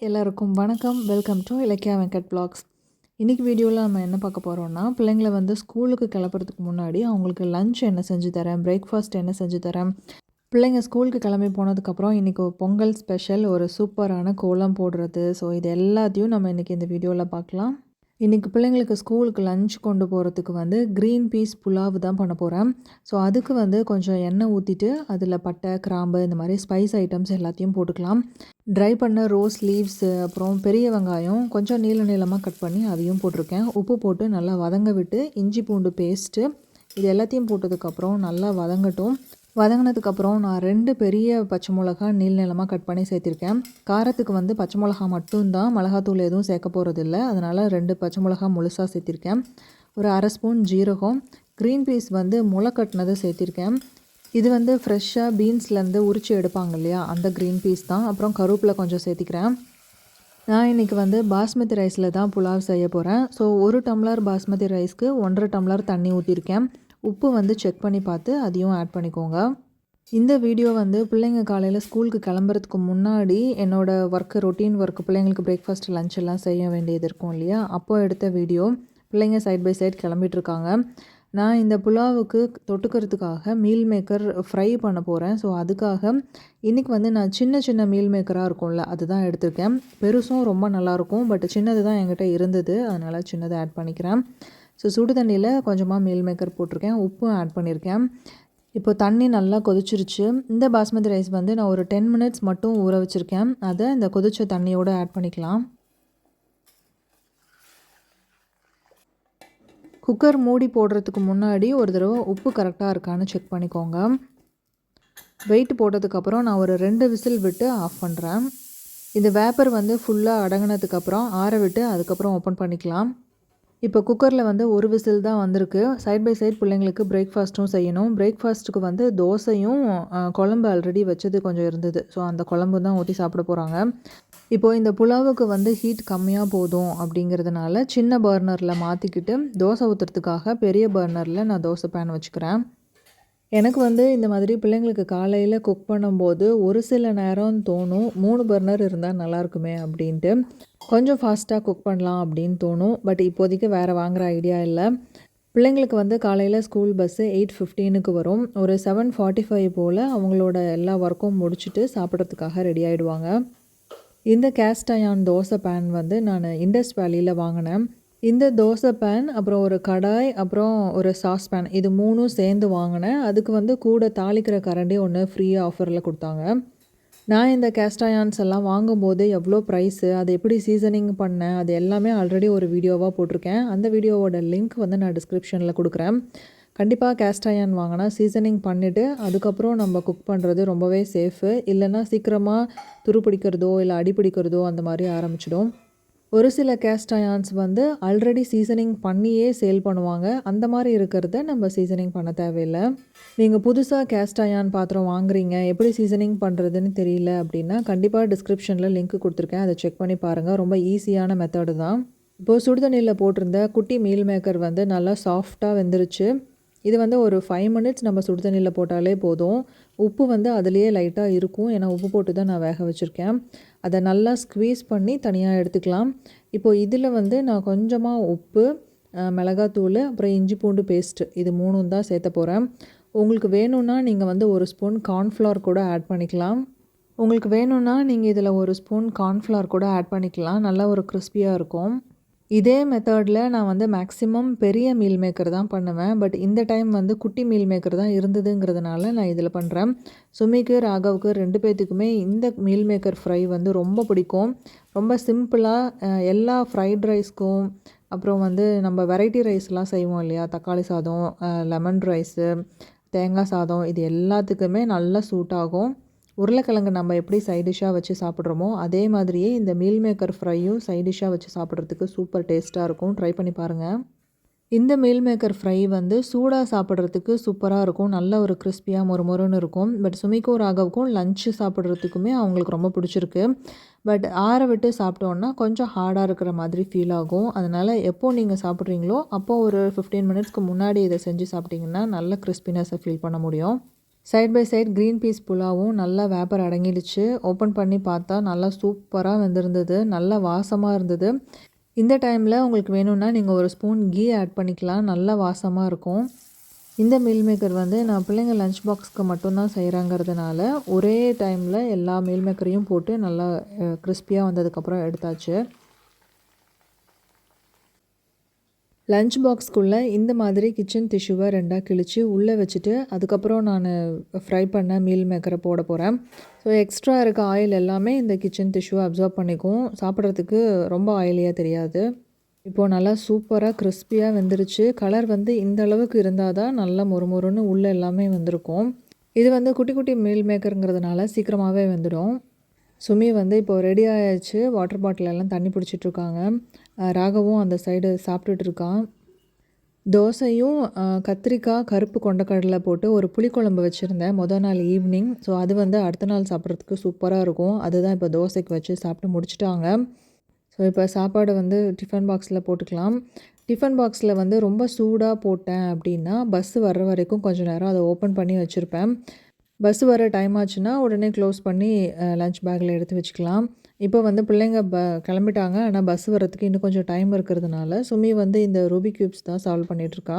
எல்லாருக்கும் வணக்கம். Welcome to Ilakkiya Venkat vlogs. இன்றைக்கி வீடியோவில் நம்ம என்ன பார்க்க போகிறோம்னா, பிள்ளைங்களை வந்து ஸ்கூலுக்கு கிளப்புறதுக்கு முன்னாடி அவங்களுக்கு லஞ்ச் என்ன செஞ்சு தரேன், பிரேக்ஃபாஸ்ட் என்ன செஞ்சு தரேன், பிள்ளைங்க ஸ்கூலுக்கு கிளம்பி போனதுக்கப்புறம் இன்றைக்கி பொங்கல் ஸ்பெஷல் ஒரு சூப்பரான கோலம் போடுறது. ஸோ இது எல்லாத்தையும் நம்ம இன்றைக்கி இந்த வீடியோவில் பார்க்கலாம். இன்றைக்கி பிள்ளைங்களுக்கு ஸ்கூலுக்கு லஞ்ச் கொண்டு போகிறதுக்கு வந்து க்ரீன் பீஸ் புலாவ் தான் பண்ண போகிறேன். ஸோ அதுக்கு வந்து கொஞ்சம் எண்ணெய் ஊற்றிட்டு அதில் பட்டை, கிராம்பு இந்த மாதிரி ஸ்பைஸ் ஐட்டம்ஸ் எல்லாத்தையும் போட்டுக்கலாம். ட்ரை பண்ண ரோஸ் லீவ்ஸு, அப்புறம் பெரிய வெங்காயம் கொஞ்சம் நீள நீளமாக கட் பண்ணி அதையும் போட்டிருக்கேன். உப்பு போட்டு நல்லா வதங்க விட்டு இஞ்சி பூண்டு பேஸ்ட்டு இது எல்லாத்தையும் போட்டதுக்கப்புறம் நல்லா வதங்கட்டும். வதங்கினதுக்கப்புறம் நான் 2 பெரிய பச்சை மிளகா நீள நீளமாக கட் பண்ணி சேர்த்திருக்கேன். காரத்துக்கு வந்து பச்சை மிளகா மட்டும்தான், மிளகாத்தூள் எதுவும் சேர்க்க போகிறதில்ல. அதனால் 2 பச்சை மிளகா முழுசாக சேர்த்திருக்கேன். ஒரு அரை ஸ்பூன் ஜீரகம், க்ரீன் பீஸ் வந்து முளை கட்டினது சேர்த்திருக்கேன். இது வந்து ஃப்ரெஷ்ஷாக பீன்ஸ்லேருந்து உரித்து எடுப்பாங்க இல்லையா, அந்த க்ரீன் பீஸ் தான். அப்புறம் கருவேப்பிலை கொஞ்சம் சேர்த்திக்கிறேன். நான் இன்றைக்கி வந்து பாஸ்மதி ரைஸில் தான் புலாவ் செய்ய போகிறேன். ஸோ 1 டம்ளர் பாஸ்மதி ரைஸ்க்கு 1.5 டம்ளர் தண்ணி ஊற்றிருக்கேன். உப்பு வந்து செக் பண்ணி பார்த்து அதையும் ஆட் பண்ணிக்கோங்க. இந்த வீடியோ வந்து பிள்ளைங்க காலையில் ஸ்கூலுக்கு கிளம்புறதுக்கு முன்னாடி என்னோடய ரொட்டீன் ஒர்க்கு பிள்ளைங்களுக்கு பிரேக்ஃபாஸ்ட் லஞ்ச் எல்லாம் செய்ய வேண்டியது இருக்கும் இல்லையா, அப்போது எடுத்த வீடியோ. பிள்ளைங்க சைட் பை சைட் கிளம்பிட்டுருக்காங்க. நான் இந்த புலாவுக்கு தொட்டுக்கிறதுக்காக மீல் மேக்கர் ஃப்ரை பண்ண போகிறேன். ஸோ அதுக்காக இன்றைக்கி வந்து நான் சின்ன சின்ன மீல் மேக்கராக இருக்கும்ல அதுதான் எடுத்திருக்கேன். பெருசும் ரொம்ப நல்லாயிருக்கும், பட் சின்னது தான் என்கிட்ட இருந்தது, அதனால் சின்னதை ஆட் பண்ணிக்கிறேன். ஸோ சுடு தண்ணியில் கொஞ்சமாக மீல் மேக்கர் போட்டிருக்கேன், உப்பும் ஆட் பண்ணியிருக்கேன். இப்போ தண்ணி நல்லா கொதிச்சிருச்சு. இந்த பாஸ்மதி ரைஸ் வந்து நான் ஒரு 10 மினிட்ஸ் மட்டும் ஊற வச்சுருக்கேன். அதை இந்த கொதிச்ச தண்ணியோடு ஆட் பண்ணிக்கலாம். குக்கர் மூடி போடுறதுக்கு முன்னாடி ஒரு தடவை உப்பு கரெக்டாக இருக்கான்னு செக் பண்ணிக்கோங்க. வெயிட் போட்டதுக்கப்புறம் நான் ஒரு 2 விசில் விட்டு ஆஃப் பண்ணுறேன். இந்த வேப்பர் வந்து ஃபுல்லாக அடங்கினதுக்கப்புறம் ஆற விட்டு அதுக்கப்புறம் ஓப்பன் பண்ணிக்கலாம். இப்போ குக்கரில் வந்து ஒரு விசில் தான் வந்திருக்கு. சைட் பை சைட் பிள்ளைங்களுக்கு பிரேக்ஃபாஸ்ட்டும் செய்யணும். பிரேக்ஃபாஸ்ட்டுக்கு வந்து தோசையும் குழம்பு ஆல்ரெடி வச்சது கொஞ்சம் இருந்தது. ஸோ அந்த குழம்பு தான் ஊற்றி சாப்பிட போகிறாங்க. இப்போது இந்த புலாவுக்கு வந்து ஹீட் கம்மியாக போதும் அப்படிங்கிறதுனால சின்ன பர்னரில் மாற்றிக்கிட்டு தோசை ஊற்றுறதுக்காக பெரிய பர்னரில் நான் தோசை பேன் வச்சுக்கிறேன். எனக்கு வந்து இந்த மாதிரி பிள்ளைங்களுக்கு காலையில் குக் பண்ணும்போது ஒரு சில நேரம் தோணும், 3 பர்னர் இருந்தால் நல்லாயிருக்குமே அப்படின்ட்டு. கொஞ்சம் ஃபாஸ்ட்டாக குக் பண்ணலாம் அப்படின்னு தோணும். பட் இப்போதைக்கு வேறு வாங்குகிற ஐடியா இல்லை. பிள்ளைங்களுக்கு வந்து காலையில் ஸ்கூல் பஸ்ஸு 8:15க்கு வரும். ஒரு 7:45 போல் அவங்களோட எல்லா ஒர்க்கும் முடிச்சுட்டு சாப்பிட்றதுக்காக ரெடி ஆகிடுவாங்க. இந்த கேஸ்ட் அயர்ன் தோசை பேன் வந்து நான் இண்டஸ் வேலியில் வாங்கினேன். இந்த தோசை பேன், அப்புறம் ஒரு கடாய், அப்புறம் ஒரு சாஸ் பேன், இது 3ம் சேர்ந்து வாங்கினேன். அதுக்கு வந்து கூட தாளிக்கிற கரண்டி ஒன்று ஃப்ரீயாக ஆஃபரில் கொடுத்தாங்க. நான் இந்த கேஸ்ட் அயர்ன்ஸ் எல்லாம் வாங்கும்போது எவ்வளோ ப்ரைஸு, அதை எப்படி சீசனிங் பண்ணேன், அது எல்லாமே ஆல்ரெடி ஒரு வீடியோவாக போட்டிருக்கேன். அந்த வீடியோவோட லிங்க் வந்து நான் டிஸ்கிரிப்ஷனில் கொடுக்குறேன். கண்டிப்பாக கேஸ்ட் அயர்ன் வாங்கினா சீசனிங் பண்ணிவிட்டு அதுக்கப்புறம் நம்ம குக் பண்ணுறது ரொம்பவே சேஃபு. இல்லைன்னா சீக்கிரமாக துருப்பிடிக்கிறதோ இல்லை அடிப்பிடிக்கிறதோ அந்த மாதிரி ஆரம்பிச்சிடும். ஒரு சில கேஸ்ட் அயர்ன்ஸ் வந்து ஆல்ரெடி சீசனிங் பண்ணியே சேல் பண்ணுவாங்க. அந்த மாதிரி இருக்கிறத நம்ம சீசனிங் பண்ண தேவையில்லை. நீங்கள் புதுசாக கேஸ்ட் அயர்ன் பாத்திரம் வாங்குறீங்க, எப்படி சீசனிங் பண்ணுறதுன்னு தெரியல அப்படின்னா கண்டிப்பாக டிஸ்கிரிப்ஷனில் லிங்க் கொடுத்துருக்கேன், அதை செக் பண்ணி பாருங்கள். ரொம்ப ஈஸியான மெத்தடு தான். இப்போது சுடுதண்ணியில் போட்டிருந்த குட்டி மீல் மேக்கர் வந்து நல்லா சாஃப்டாக வெந்துருச்சு. இது வந்து ஒரு 5 மினிட்ஸ் நம்ம சுடுதண்ணியில் போட்டாலே போதும். உப்பு வந்து அதுலேயே லைட்டாக இருக்கும், ஏன்னா உப்பு போட்டு தான் நான் வேக வச்சுருக்கேன். அதை நல்லா ஸ்க்வீஸ் பண்ணி தனியாக எடுத்துக்கலாம். இப்போது இதில் வந்து நான் கொஞ்சமாக உப்பு, மிளகாத்தூள், அப்புறம் இஞ்சி பூண்டு பேஸ்ட்டு, இது 3ம் தான் சேர்த்த போகிறேன். உங்களுக்கு வேணும்னா நீங்கள் வந்து 1 ஸ்பூன் கார்ன்ஃப்ளவர் கூட ஆட் பண்ணிக்கலாம். உங்களுக்கு வேணும்னா நீங்கள் இதில் 1 ஸ்பூன் கார்ன்ஃப்ளவர் கூட ஆட் பண்ணிக்கலாம். நல்லா ஒரு கிறிஸ்பியாக இருக்கும். இதே மெத்தடில் நான் வந்து மேக்ஸிமம் பெரிய மீல் மேக்கர் தான் பண்ணுவேன். பட் இந்த டைம் வந்து குட்டி மீல் மேக்கர் தான் இருந்ததுங்கிறதுனால நான் இதில் பண்ணுறேன். சுமிக்கு, ராகவுக்கு 2 பேர்த்துக்குமே இந்த மீல் மேக்கர் ஃப்ரை வந்து ரொம்ப பிடிக்கும். ரொம்ப சிம்பிளாக எல்லா ஃப்ரைட் ரைஸ்க்கும், அப்புறம் வந்து நம்ம வெரைட்டி ரைஸ்லாம் செய்வோம் இல்லையா, தக்காளி சாதம், லெமன் ரைஸு, தேங்காய் சாதம், இது எல்லாத்துக்குமே நல்லா சூட் ஆகும். உருளைக்கிழங்கு நம்ம எப்படி சைட் டிஷ்ஷாக வச்சு சாப்பிட்றோமோ அதே மாதிரியே இந்த மீல் மேக்கர் ஃப்ரையும் சைட் டிஷ்ஷாக வச்சு சாப்பிட்றதுக்கு சூப்பர் டேஸ்ட்டாக இருக்கும். ட்ரை பண்ணி பாருங்கள். இந்த மீல் மேக்கர் ஃப்ரை வந்து சூடாக சாப்பிட்றதுக்கு சூப்பராக இருக்கும். நல்ல ஒரு கிறிஸ்பியாக மொறுமொறுன்னு இருக்கும். பட் சுமிக்கும் ராகவுக்கும் லஞ்சு சாப்பிட்றதுக்குமே அவங்களுக்கு ரொம்ப பிடிச்சிருக்கு. பட் ஆற விட்டு சாப்பிட்டோன்னா கொஞ்சம் ஹார்டாக இருக்கிற மாதிரி ஃபீல் ஆகும். அதனால் எப்போது நீங்கள் சாப்பிட்றீங்களோ அப்போது ஒரு 15 மினிட்ஸ்க்கு முன்னாடி இதை செஞ்சு சாப்பிட்டிங்கன்னா நல்ல கிறிஸ்பினஸை ஃபீல் பண்ண முடியும். Side by side green peas புலாவும் நல்லா வேப்பர் அடங்கிடுச்சு. ஓப்பன் பண்ணி பார்த்தா நல்லா சூப்பராக வெந்திருந்தது. நல்லா வாசமாக இருந்தது. இந்த டைமில் உங்களுக்கு வேணும்னா நீங்கள் ஒரு ஸ்பூன் கீ ஆட் பண்ணிக்கலாம். நல்லா வாசமாக இருக்கும். இந்த மீல் மேக்கர் வந்து நான் பிள்ளைங்க லஞ்ச் பாக்ஸ்க்கு மட்டும்தான் செய்கிறாங்கிறதுனால ஒரே டைமில் எல்லா மீல் மேக்கரையும் போட்டு நல்லா கிறிஸ்பியாக வந்ததுக்கப்புறம் எடுத்தாச்சு. லஞ்ச் பாக்ஸ்க்குள்ளே இந்த மாதிரி கிச்சன் டிஷ்யூவை 2ஆக கிழித்து உள்ளே வச்சுட்டு அதுக்கப்புறம் நான் ஃப்ரை பண்ண மீல் மேக்கரை போட போகிறேன். ஸோ எக்ஸ்ட்ரா இருக்க ஆயில் எல்லாமே இந்த கிச்சன் டிஷ்யூவை அப்சார்ப் பண்ணிக்கும். சாப்பிட்றதுக்கு ரொம்ப ஆயிலியாக தெரியாது. இப்போது நல்லா சூப்பராக கிறிஸ்பியாக வெந்துருச்சு. கலர் வந்து இந்த அளவுக்கு இருந்தால் தான் நல்லா மொறுமொறுன்னு உள்ளே எல்லாமே வந்திருக்கும். இது வந்து குட்டி குட்டி மீல் மேக்கருங்கிறதுனால சீக்கிரமாகவே வெந்துடும். சுமி வந்து இப்போது ரெடி ஆயாச்சு. வாட்டர் பாட்டிலெல்லாம் தண்ணி பிடிச்சிட்ருக்காங்க. ராகவும் அந்த சைடு சாப்பிட்டுட்ருக்கான். தோசையும் கத்திரிக்காய் கருப்பு கொண்டக்கடலை போட்டு ஒரு புளிக்குழம்பு வச்சுருந்தேன் மொதல் நாள் ஈவினிங். ஸோ அது வந்து அடுத்த நாள் சாப்பிட்றதுக்கு சூப்பராக இருக்கும். அதுதான் இப்போ தோசைக்கு வச்சு சாப்பிட்டு முடிச்சிட்டாங்க. ஸோ இப்போ சாப்பாடு வந்து டிஃபன் பாக்ஸில் போட்டுக்கலாம். டிஃபன் பாக்ஸில் வந்து ரொம்ப சூடாக போட்டேன் அப்படின்னா பஸ்ஸு வர்ற வரைக்கும் கொஞ்சம் நேரம் அதை ஓப்பன் பண்ணி வச்சுருப்பேன். பஸ்ஸு வர டைம் ஆச்சுன்னா உடனே க்ளோஸ் பண்ணி லஞ்ச் பேக்கில் எடுத்து வச்சுக்கலாம். இப்போ வந்து பிள்ளைங்க கிளம்பிட்டாங்க. ஆனால் பஸ் வரத்துக்கு இன்னும் கொஞ்சம் டைம் இருக்கிறதுனால சுமி வந்து இந்த ரூபி க்யூப்ஸ் தான் சால்வ் பண்ணிகிட்ருக்கா.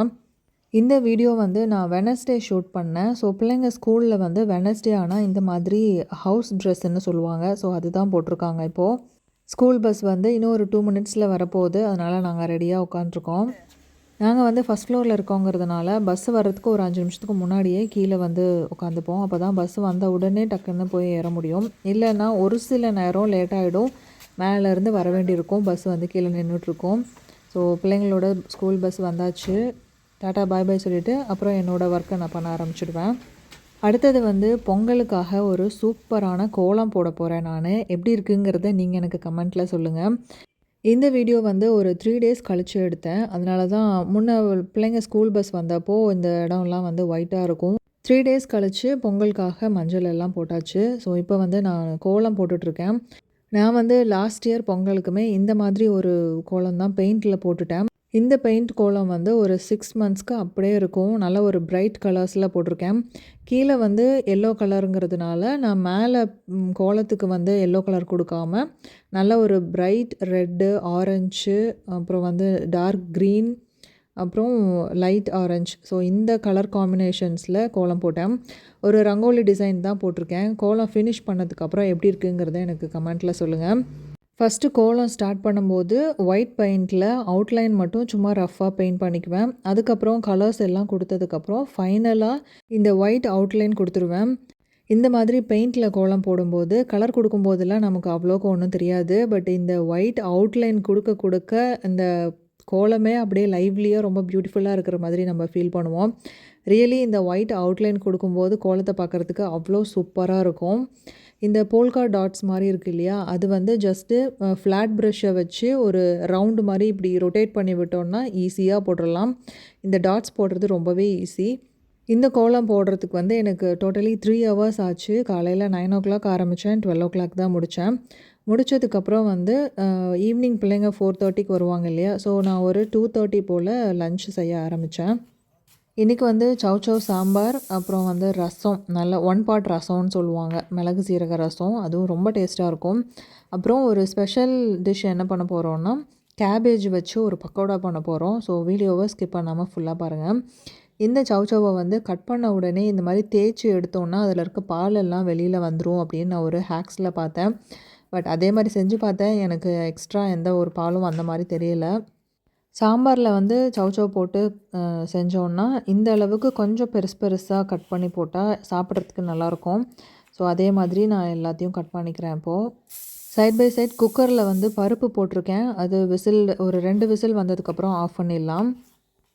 இந்த வீடியோ வந்து நான் வெனஸ்டே ஷூட் பண்ணேன். ஸோ பிள்ளைங்க ஸ்கூலில் வந்து வெனஸ்டே ஆனால் இந்த மாதிரி ஹவுஸ் ட்ரெஸ்ஸுன்னு சொல்லுவாங்க. ஸோ அதுதான் போட்டிருக்காங்க. இப்போது ஸ்கூல் பஸ் வந்து இன்னும் ஒரு 2 மினிட்ஸில் வரப்போகுது. அதனால் நாங்கள் ரெடியாக உட்காந்துருக்கோம். நாங்கள் வந்து ஃபஸ்ட் ஃப்ளோரில் இருக்கோங்கிறதுனால பஸ்ஸு வர்றதுக்கு ஒரு 5 நிமிஷத்துக்கு முன்னாடியே கீழே வந்து உட்காந்துப்போம். அப்போ தான் பஸ்ஸு வந்த உடனே டக்குன்னு போய் ஏற முடியும். இல்லைன்னா ஒரு சில நேரம் லேட் ஆகிடும். மேலேருந்து வர வேண்டியிருக்கும். பஸ் வந்து கீழே நின்றுட்டுருக்கோம். ஸோ பிள்ளைங்களோட ஸ்கூல் பஸ் வந்தாச்சு. டாட்டா பாய் பாய் சொல்லிவிட்டு அப்புறம் என்னோடய ஒர்க்கை நான் பண்ண ஆரம்பிச்சிடுவேன். அடுத்தது வந்து பொங்கலுக்காக ஒரு சூப்பரான கோலம் போட போகிறேன் நான். எப்படி இருக்குங்கிறத நீங்கள் எனக்கு கமெண்ட்டில் சொல்லுங்கள். இந்த வீடியோ வந்து ஒரு 3 டேஸ் கழித்து எடுத்தேன். அதனால தான் முன்ன பிள்ளைங்க ஸ்கூல் பஸ் வந்தப்போ இந்த இடம்லாம் வந்து ஒயிட்டாக இருக்கும். 3 டேஸ் கழித்து பொங்கலுக்காக மஞ்சள் எல்லாம் போட்டாச்சு. ஸோ இப்போ வந்து நான் கோலம் போட்டுட்ருக்கேன். நான் வந்து லாஸ்ட் இயர் பொங்கலுக்குமே இந்த மாதிரி ஒரு கோலம் தான் பெயிண்டில் போட்டுட்டேன். இந்த பெயிண்ட் கோலம் வந்து ஒரு 6 மந்த்ஸ்க்கு அப்படியே இருக்கும். நல்ல ஒரு பிரைட் கலர்ஸில் போட்டிருக்கேன். கீழே வந்து எல்லோ கலருங்கிறதுனால நான் மேலே கோலத்துக்கு வந்து எல்லோ கலர் கொடுக்காம நல்ல ஒரு பிரைட் ரெட்டு, ஆரஞ்சு, அப்புறம் வந்து டார்க் க்ரீன், அப்புறம் லைட் ஆரஞ்சு. ஸோ இந்த கலர் காம்பினேஷன்ஸில் கோலம் போட்டேன். ஒரு ரங்கோலி டிசைன் தான் போட்டிருக்கேன். கோலம் ஃபினிஷ் பண்ணதுக்கப்புறம் எப்படி இருக்குங்கிறத எனக்கு கமெண்ட்டில் சொல்லுங்கள். ஃபஸ்ட்டு கோலம் ஸ்டார்ட் பண்ணும்போது ஒயிட் பெயிண்டில் அவுட்லைன் மட்டும் சும்மா ரஃப்பாக பெயிண்ட் பண்ணிக்குவேன். அதுக்கப்புறம் கலர்ஸ் எல்லாம் கொடுத்ததுக்கப்புறம் ஃபைனலாக இந்த ஒயிட் அவுட்லைன் கொடுத்துருவேன். இந்த மாதிரி பெயிண்டில் கோலம் போடும்போது கலர் கொடுக்கும்போதெல்லாம் நமக்கு அவ்வளோக்கு ஒன்றும் தெரியாது. பட் இந்த ஒயிட் அவுட்லைன் கொடுக்க கொடுக்க இந்த கோலமே அப்படியே லைவ்லியாக ரொம்ப பியூட்டிஃபுல்லாக இருக்கிற மாதிரி நம்ம ஃபீல் பண்ணுவோம். ரியலி இந்த ஒயிட் அவுட்லைன் கொடுக்கும்போது கோலத்தை பார்க்குறதுக்கு அவ்வளோ சூப்பராக இருக்கும். இந்த போல்கா டாட்ஸ் மாதிரி இருக்குது இல்லையா, அது வந்து ஜஸ்ட்டு ஃப்ளாட் ப்ரஷ்ஷை வச்சு ஒரு ரவுண்டு மாதிரி இப்படி ரொட்டேட் பண்ணி விட்டோம்னா ஈஸியாக போட்டுடலாம். இந்த டாட்ஸ் போடுறது ரொம்பவே ஈஸி. இந்த கோலம் போடுறதுக்கு வந்து எனக்கு டோட்டலி 3 ஹவர்ஸ் ஆச்சு. காலையில் 9 o'clock ஆரம்பித்தேன், 12 o'clock தான் முடித்தேன். முடித்ததுக்கப்புறம் வந்து ஈவினிங் பிள்ளைங்க 4:30க்கு வருவாங்க இல்லையா, ஸோ நான் ஒரு 2:30 போல் லன்ச் செய்ய ஆரம்பித்தேன். இன்றைக்கி வந்து சவ் சாம்பார், அப்புறம் வந்து ரசம், நல்ல 1 part ரசம்னு சொல்லுவாங்க, மிளகு சீரக ரசம். அதுவும் ரொம்ப டேஸ்ட்டாக இருக்கும். அப்புறம் ஒரு ஸ்பெஷல் டிஷ் என்ன பண்ண போகிறோன்னா கேபேஜ் வச்சு ஒரு பக்கோடா பண்ண போகிறோம். ஸோ வீடியோவை ஸ்கிப் பண்ணாமல் ஃபுல்லாக பாருங்கள். இந்த சவ்வை வந்து கட் பண்ண உடனே இந்த மாதிரி தேய்ச்சி எடுத்தோன்னா அதில் இருக்க பாலெல்லாம் வெளியில் வந்துடும் அப்படின்னு நான் ஒரு ஹேக்ஸில் பார்த்தேன். பட் அதே மாதிரி செஞ்சு பார்த்தேன். எனக்கு எக்ஸ்ட்ரா எந்த ஒரு பாலும் அந்த மாதிரி தெரியல. சாம்பாரில் வந்து சவ் போட்டு செஞ்சோன்னா இந்த அளவுக்கு கொஞ்சம் பெருசாக கட் பண்ணி போட்டால் சாப்பிட்றதுக்கு நல்லாயிருக்கும். ஸோ அதே மாதிரி நான் எல்லாத்தையும் கட் பண்ணிக்கிறேன். இப்போது சைட் பை சைட் குக்கரில் வந்து பருப்பு போட்டிருக்கேன். அது விசில் ஒரு 2 விசில் வந்ததுக்கப்புறம் ஆஃப் பண்ணிடலாம்.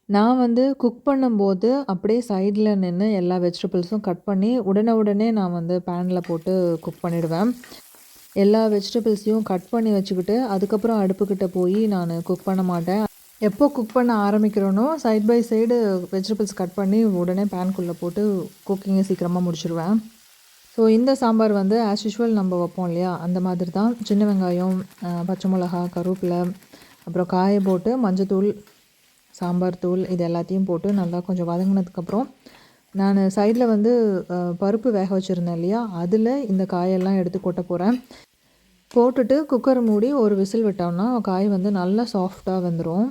நான் வந்து குக் பண்ணும்போது அப்படியே சைடில் நின்று எல்லா வெஜிடபிள்ஸும் கட் பண்ணி உடனே நான் வந்து பேனில் போட்டு குக் பண்ணிவிடுவேன். எல்லா வெஜிடபிள்ஸையும் கட் பண்ணி வச்சுக்கிட்டு அதுக்கப்புறம் அடுப்புக்கிட்ட போய் நான் குக் பண்ண மாட்டேன். எப்போ குக் பண்ண ஆரம்பிக்கிறேனோ side by side vegetables cut பண்ணி உடனே பேனுக்குள்ளே போட்டு குக்கிங்கை சீக்கிரமாக முடிச்சிடுவேன். ஸோ இந்த சாம்பார் வந்து ஆஸ் யூஷுவல் நம்ம வைப்போம் இல்லையா, அந்த மாதிரி தான். சின்ன வெங்காயம், பச்சை மிளகா, கருவேப்பிலை, அப்புறம் காயை போட்டு மஞ்சத்தூள், சாம்பார் தூள் இது எல்லாத்தையும் போட்டு நல்லா கொஞ்சம் வதங்கினதுக்கப்புறம் நான் சைடில் வந்து பருப்பு வேக வச்சுருந்தேன் இல்லையா, அதில் இந்த காயெல்லாம் எடுத்து கொட்ட போகிறேன். போட்டுட்டு குக்கர் மூடி ஒரு விசில் விட்டோம்னா காய் வந்து நல்லா சாஃப்டாக வெந்துடும்.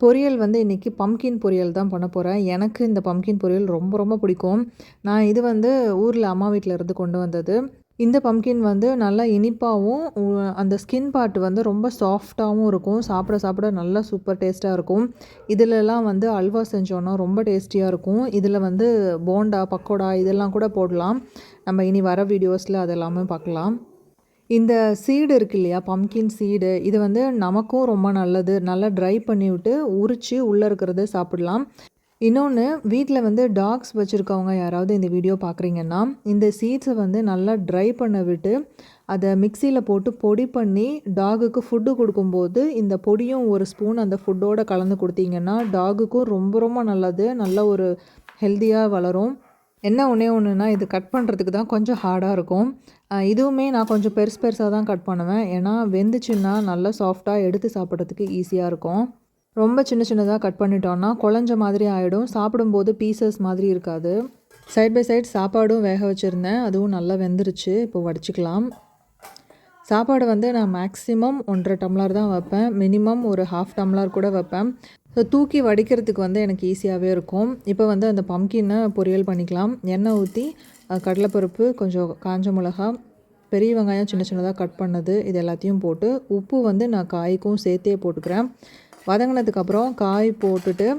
பொரியல் வந்து இன்றைக்கி பம்கின் பொரியல் தான் பண்ண போகிறேன். எனக்கு இந்த பம்கின் பொரியல் ரொம்ப ரொம்ப பிடிக்கும். நான் இது வந்து ஊரில் அம்மா வீட்டில் இருந்து கொண்டு வந்தது. இந்த பம்கின் வந்து நல்லா இனிப்பாகவும் அந்த ஸ்கின் பார்ட் வந்து ரொம்ப சாஃப்டாகவும் இருக்கும். சாப்பிட சாப்பிட நல்லா சூப்பர் டேஸ்ட்டாக இருக்கும். இதிலெல்லாம் வந்து அல்வா செஞ்சோன்னா ரொம்ப டேஸ்டியாக இருக்கும். இதில் வந்து போண்டா, பக்கோடா இதெல்லாம் கூட போடலாம். நம்ம இனி வர வீடியோஸில் அதெல்லாமே பார்க்கலாம். இந்த சீடு இருக்கு இல்லையா, பம்கின் சீடு, இது வந்து நமக்கும் ரொம்ப நல்லது. நல்லா ட்ரை பண்ணிவிட்டு உரித்து உள்ளே இருக்கிறத சாப்பிடலாம். இன்னொன்று, வீட்டில் வந்து டாக்ஸ் வச்சுருக்கவங்க யாராவது இந்த வீடியோ பார்க்குறீங்கன்னா, இந்த சீட்ஸை வந்து நல்லா ட்ரை பண்ண விட்டு அதை மிக்சியில் போட்டு பொடி பண்ணி டாகுக்கு ஃபுட்டு கொடுக்கும்போது இந்த பொடியும் ஒரு ஸ்பூன் அந்த ஃபுட்டோடு கலந்து கொடுத்தீங்கன்னா டாகுக்கும் ரொம்ப ரொம்ப நல்லது. நல்ல ஒரு ஹெல்த்தியாக வளரும். என்ன ஒன்றே ஒன்றுனா, இது கட் பண்ணுறதுக்கு தான் கொஞ்சம் ஹார்டாக இருக்கும். இதுவுமே நான் கொஞ்சம் பெருசாக தான் கட் பண்ணுவேன். ஏன்னா வெந்துச்சுன்னா நல்லா சாஃப்டாக எடுத்து சாப்பிட்றதுக்கு ஈஸியாக இருக்கும். ரொம்ப சின்ன சின்னதாக கட் பண்ணிட்டோன்னா குழஞ்ச மாதிரி ஆகிடும். சாப்பிடும்போது பீசஸ் மாதிரி இருக்காது. சைட் பை சைட் சாப்பாடும் வேக வச்சுருந்தேன். அதுவும் நல்லா வெந்துருச்சு. இப்போ வடிச்சிக்கலாம். சாப்பாடு வந்து நான் மேக்ஸிமம் 1.5 டம்ளர் தான் வைப்பேன். மினிமம் ஒரு 1/2 டம்ளர் கூட வைப்பேன். ஸோ தூக்கி வடிக்கிறதுக்கு வந்து எனக்கு ஈஸியாகவே இருக்கும். இப்போ வந்து அந்த பம்கினை பொரியல் பண்ணிக்கலாம். எண்ணெய் ஊற்றி கடலைப்பருப்பு, கொஞ்சம் காஞ்ச மிளகா, பெரிய வெங்காயம் சின்ன சின்னதாக கட் பண்ணது, இது எல்லாத்தையும் போட்டு உப்பு வந்து நான் காய்க்கும் சேர்த்தே போட்டுக்கிறேன். வதங்கினதுக்கப்புறம் காய் போட்டுட்டு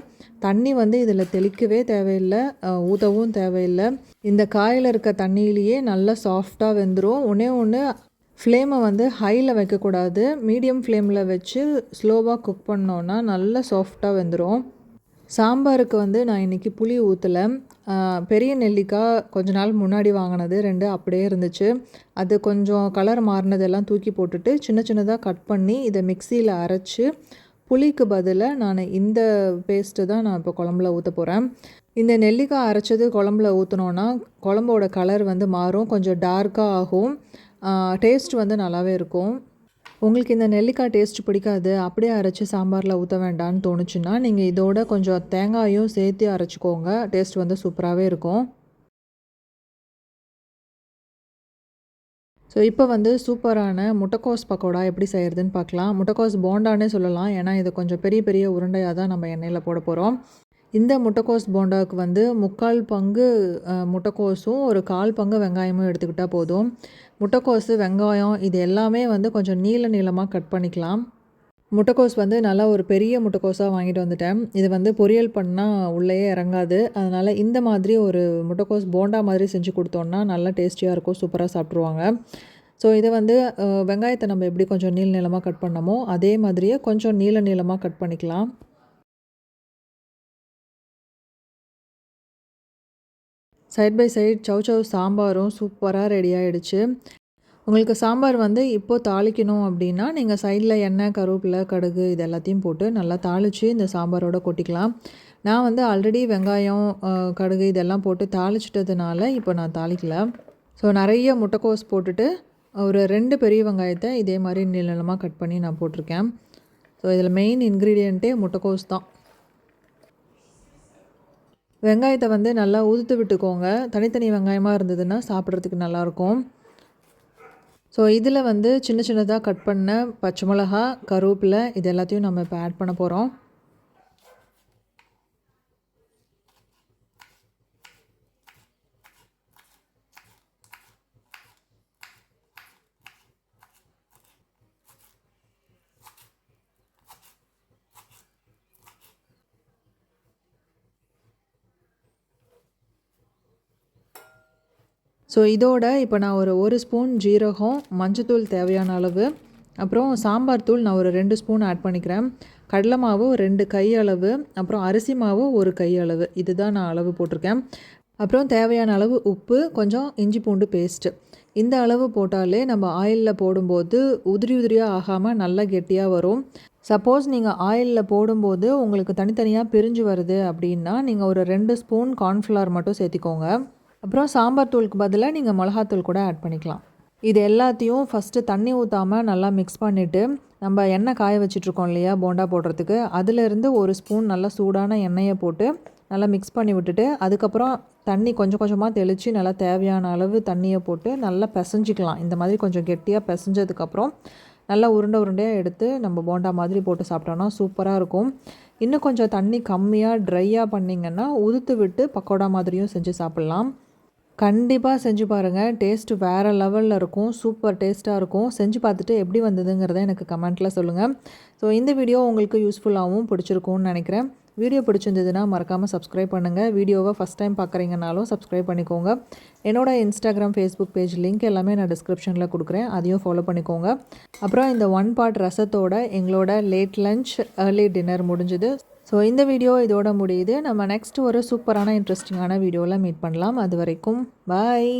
தண்ணி வந்து இதில் தெளிக்கவே தேவையில்லை, ஊற்றவும் தேவையில்லை. இந்த காயில் இருக்க தண்ணியிலேயே நல்லா சாஃப்டாக வெந்துடும். ஒன்று ஃப்ளேமை வந்து ஹையில் வைக்கக்கூடாது, மீடியம் ஃப்ளேமில் வச்சு ஸ்லோவாக குக் பண்ணோன்னா நல்லா சாஃப்டாக வெந்துடும். சாம்பாருக்கு வந்து நான் இன்றைக்கி புளி ஊற்றலை. பெரிய நெல்லிக்காய் கொஞ்ச நாள் முன்னாடி வாங்கினது 2 அப்படியே இருந்துச்சு. அது கொஞ்சம் கலர் மாறினதெல்லாம் தூக்கி போட்டுட்டு சின்ன சின்னதாக கட் பண்ணி இதை மிக்சியில் அரைச்சி புளிக்கு பதிலாக நான் இந்த பேஸ்ட்டு தான் நான் இப்போ குழம்புல ஊற்ற போகிறேன். இந்த நெல்லிக்காய் அரைச்சது குழம்புல ஊற்றினோன்னா குழம்போட கலர் வந்து மாறும், கொஞ்சம் டார்க்காக ஆகும். டேஸ்ட் வந்து நல்லாவே இருக்கும். உங்களுக்கு இந்த நெல்லிக்காய் டேஸ்ட் பிடிக்காது, அப்படியே அரைச்சி சாம்பாரில் ஊற்ற வேண்டான்னு தோணுச்சுன்னா நீங்கள் இதோட கொஞ்சம் தேங்காயும் சேர்த்து அரைச்சிக்கோங்க. டேஸ்ட் வந்து சூப்பராகவே இருக்கும். ஸோ இப்போ வந்து சூப்பரான முட்டைக்கோஸ் பக்கோடா எப்படி செய்கிறதுன்னு பார்க்கலாம். முட்டைக்கோஸ் போண்டானே சொல்லலாம், ஏன்னா இது கொஞ்சம் பெரிய பெரிய உருண்டையாக தான் நம்ம எண்ணெயில் போட போகிறோம். இந்த முட்டைக்கோஸ் போண்டாவுக்கு வந்து 3/4 பங்கு முட்டைக்கோஸும் ஒரு 1/4 பங்கு வெங்காயமும் எடுத்துக்கிட்டால் போதும். முட்டைக்கோஸு, வெங்காயம் இது எல்லாமே வந்து கொஞ்சம் நீளமாக கட் பண்ணிக்கலாம். முட்டைக்கோஸ் வந்து நல்லா ஒரு பெரிய முட்டைக்கோஸாக வாங்கிட்டு வந்துட்டேன். இது வந்து பொரியல் பண்ணால் உள்ளேயே இறங்காது. அதனால் இந்த மாதிரி ஒரு முட்டைக்கோஸ் போண்டா மாதிரி செஞ்சு கொடுத்தோன்னா நல்லா டேஸ்டியாக இருக்கும், சூப்பராக சாப்பிட்ருவாங்க. ஸோ இதை வந்து வெங்காயத்தை நம்ம எப்படி கொஞ்சம் நீளமாக கட் பண்ணமோ அதே மாதிரியே கொஞ்சம் நீளமாக கட் பண்ணிக்கலாம். சைட் பை சைட் சவ் சாம்பாரும் சூப்பராக ரெடி ஆகிடுச்சு. உங்களுக்கு சாம்பார் வந்து இப்போது தாளிக்கணும் அப்படின்னா நீங்கள் சைடில் எண்ணெய், கருவேப்பிலை, கடுகு இது எல்லாத்தையும் போட்டு நல்லா தாளித்து இந்த சாம்பாரோடு கொட்டிக்கலாம். நான் வந்து ஆல்ரெடி வெங்காயம், கடுகு இதெல்லாம் போட்டு தாளிச்சிட்டதுனால இப்போ நான் தாளிக்கல. ஸோ நிறைய முட்டைக்கோஸ் போட்டுட்டு ஒரு 2 பெரிய வெங்காயத்தை இதே மாதிரி நீளமாக கட் பண்ணி நான் போட்டிருக்கேன். ஸோ இதில் மெயின் இன்க்ரீடியண்ட்டே முட்டைக்கோஸ் தான். வெங்காயத்தை வந்து நல்லா உதுத்து விட்டுக்கோங்க. தனித்தனி வெங்காயமாக இருந்ததுன்னா சாப்பிட்றதுக்கு நல்லாயிருக்கும். ஸோ இதில் வந்து சின்ன சின்னதாக கட் பண்ண பச்சை மிளகா, கருவேப்பிலை இது எல்லாத்தையும் நம்ம இப்போ ஆட் பண்ண போகிறோம். ஸோ இதோட இப்போ நான் ஒரு ஸ்பூன் ஜீரகம், மஞ்சத்தூள் தேவையான அளவு, அப்புறம் சாம்பார் தூள் நான் ஒரு 2 ஸ்பூன் ஆட் பண்ணிக்கிறேன். கடலை மாவு 2 கை அளவு, அப்புறம் அரிசி மாவு 1 கை அளவு, இதுதான் நான் அளவு போட்டிருக்கேன். அப்புறம் தேவையான அளவு உப்பு, கொஞ்சம் இஞ்சி பூண்டு பேஸ்ட்டு. இந்த அளவு போட்டாலே நம்ம ஆயிலில் போடும்போது உதிரி உதிரியாக ஆகாமல் நல்லா கெட்டியாக வரும். சப்போஸ் நீங்கள் ஆயிலில் போடும்போது உங்களுக்கு தனித்தனியாக பிரிஞ்சு வருது அப்படின்னா நீங்கள் ஒரு 2 ஸ்பூன் கார்ன்ஃப்ளவர் மட்டும் சேர்த்திக்கோங்க. அப்புறம் சாம்பார் தூளுக்கு பதிலாக நீங்கள் மிளகாத்தூள் கூட ஆட் பண்ணிக்கலாம். இது எல்லாத்தையும் ஃபஸ்ட்டு தண்ணி ஊற்றாமல் நல்லா மிக்ஸ் பண்ணிவிட்டு நம்ம எண்ணெய் காய வச்சிட்ருக்கோம் இல்லையா போண்டா போடுறதுக்கு, அதிலேருந்து ஒரு ஸ்பூன் நல்லா சூடான எண்ணெயை போட்டு நல்லா மிக்ஸ் பண்ணி விட்டுட்டு அதுக்கப்புறம் தண்ணி கொஞ்சம் கொஞ்சமாக தெளித்து நல்லா தேவையான அளவு தண்ணியை போட்டு நல்லா பிசைஞ்சிக்கலாம். இந்த மாதிரி கொஞ்சம் கெட்டியாக பிசைஞ்சதுக்கப்புறம் நல்லா உருண்டை உருண்டையாக எடுத்து நம்ம போண்டா மாதிரி போட்டு சாப்பிட்டோன்னா சூப்பராக இருக்கும். இன்னும் கொஞ்சம் தண்ணி கம்மியாக ட்ரையாக பண்ணிங்கன்னா உதுத்து விட்டு பக்கோடா மாதிரியும் செஞ்சு சாப்பிட்லாம். கண்டிப்பாக செஞ்சு பாருங்கள். டேஸ்ட்டு வேறு லெவலில் இருக்கும். சூப்பர் டேஸ்ட்டாக இருக்கும். செஞ்சு பார்த்துட்டு எப்படி வந்ததுங்கிறத எனக்கு கமெண்ட்டில் சொல்லுங்கள். ஸோ இந்த வீடியோ உங்களுக்கு யூஸ்ஃபுல்லாகவும் பிடிச்சிருக்கும்னு நினைக்கிறேன். வீடியோ பிடிச்சிருந்ததுன்னா மறக்காமல் சப்ஸ்கிரைப் பண்ணுங்கள். வீடியோவை ஃபஸ்ட் டைம் பார்க்குறீங்கனாலும் சப்ஸ்கிரைப் பண்ணிக்கோங்க. என்னோடய இன்ஸ்டாகிராம், ஃபேஸ்புக் பேஜ் லிங்க் எல்லாமே நான் டிஸ்கிரிப்ஷனில் கொடுக்குறேன். அதையும் ஃபாலோ பண்ணிக்கோங்க. அப்புறம் இந்த 1 பார்ட் ரசத்தோட எங்களோட லேட் லஞ்ச், ஏர்லி டின்னர் முடிஞ்சுது. ஸோ இந்த வீடியோ இதோட முடியுது. நம்ம நெக்ஸ்ட் ஒரு சூப்பரான இன்ட்ரெஸ்டிங்கான வீடியோவில் மீட் பண்ணலாம். அது வரைக்கும் பாய்.